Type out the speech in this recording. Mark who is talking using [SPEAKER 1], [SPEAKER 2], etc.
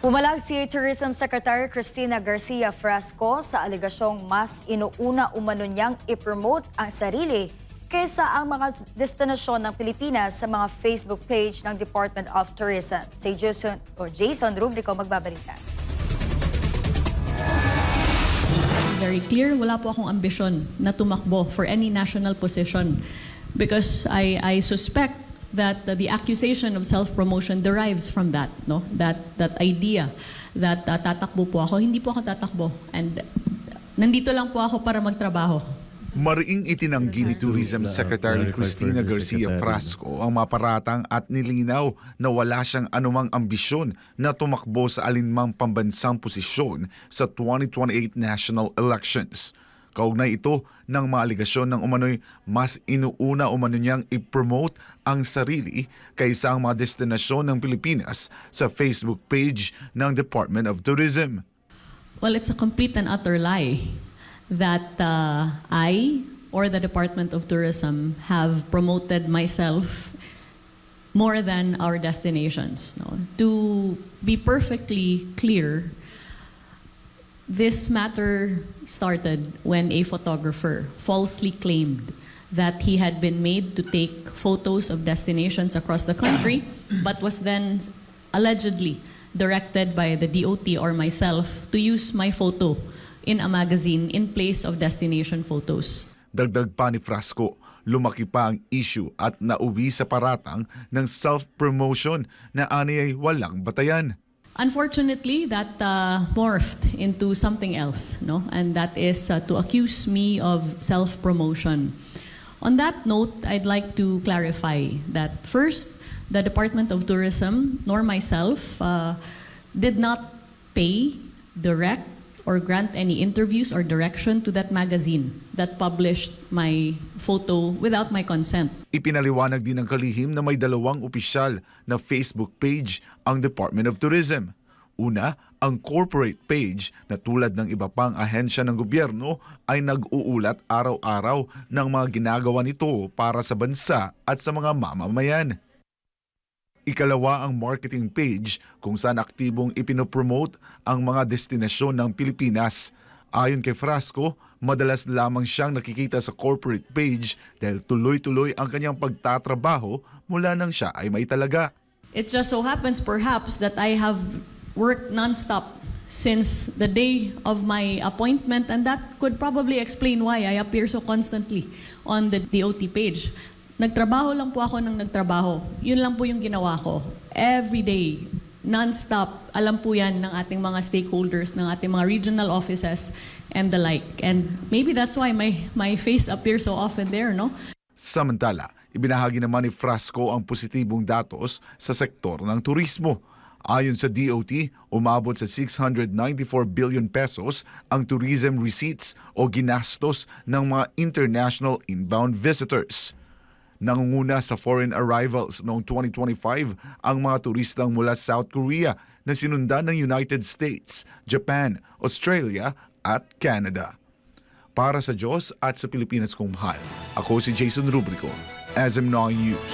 [SPEAKER 1] Pumalag si Tourism Secretary Cristina Garcia Frasco sa alegasyong mas inuuna umano niyang i-promote ang sarili kaysa ang mga destinasyon ng Pilipinas sa mga Facebook page ng Department of Tourism. Si Jason Rubrico magbabalita.
[SPEAKER 2] Very clear, wala po akong ambisyon na tumakbo for any national position because I suspect that the accusation of self-promotion derives from that, no? That idea that tatakbo po ako. Hindi po ako tatakbo. And nandito lang po ako para magtrabaho.
[SPEAKER 3] Mariing itinanggi ni Tourism Secretary Cristina Garcia Frasco ang maparatang at nilinaw na wala siyang anumang ambisyon na tumakbo sa alinmang pambansang posisyon sa 2028 national elections. Kaugnay ito ng mga aligasyon ng umano'y mas inuuna umano niyang i-promote ang sarili kaysa ang mga destinasyon ng Pilipinas sa Facebook page ng Department of Tourism.
[SPEAKER 2] Well, it's a complete and utter lie that I or the Department of Tourism have promoted myself more than our destinations. No? To be perfectly clear, this matter started when a photographer falsely claimed that he had been made to take photos of destinations across the country, but was then allegedly directed by the DOT or myself to use my photo in a magazine in place of destination photos.
[SPEAKER 3] Dagdag pa ni Frasco, lumaki pa ang issue at nauwi sa paratang ng self-promotion na aniyay walang batayan.
[SPEAKER 2] Unfortunately, that morphed into something else, no? And that is to accuse me of self-promotion. On that note, I'd like to clarify that first, the Department of Tourism nor myself did not pay, direct, or grant any interviews or direction to that magazine that published my photo without my consent.
[SPEAKER 3] Ipinaliwanag din ng kalihim na may dalawang opisyal na Facebook page ang Department of Tourism. Una, ang corporate page na tulad ng iba pang ahensya ng gobyerno ay nag-uulat araw-araw ng mga ginagawa nito para sa bansa at sa mga mamamayan. Ikalawa ang marketing page kung saan aktibong ipinopromote ang mga destinasyon ng Pilipinas. Ayon kay Frasco, madalas lamang siyang nakikita sa corporate page dahil tuloy-tuloy ang kanyang pagtatrabaho mula nang siya ay may talaga.
[SPEAKER 2] It just so happens perhaps that I have worked non-stop since the day of my appointment, and that could probably explain why I appear so constantly on the DOT page. Nagtrabaho lang po ako ng nagtrabaho. Yun lang po yung ginawa ko. Every day, non-stop. Alam po yan ng ating mga stakeholders, ng ating mga regional offices and the like. And maybe that's why my face appears so often there, no?
[SPEAKER 3] Samantala, ibinahagi naman ni Frasco ang positibong datos sa sektor ng turismo. Ayon sa DOT, umabot sa 694 billion pesos ang tourism receipts o ginastos ng mga international inbound visitors. Nangunguna sa foreign arrivals noong 2025 ang mga turistang mula South Korea na sinundan ng United States, Japan, Australia at Canada. Para sa Diyos at sa Pilipinas kong mahal, ako si Jason Rubrico, SM9 News.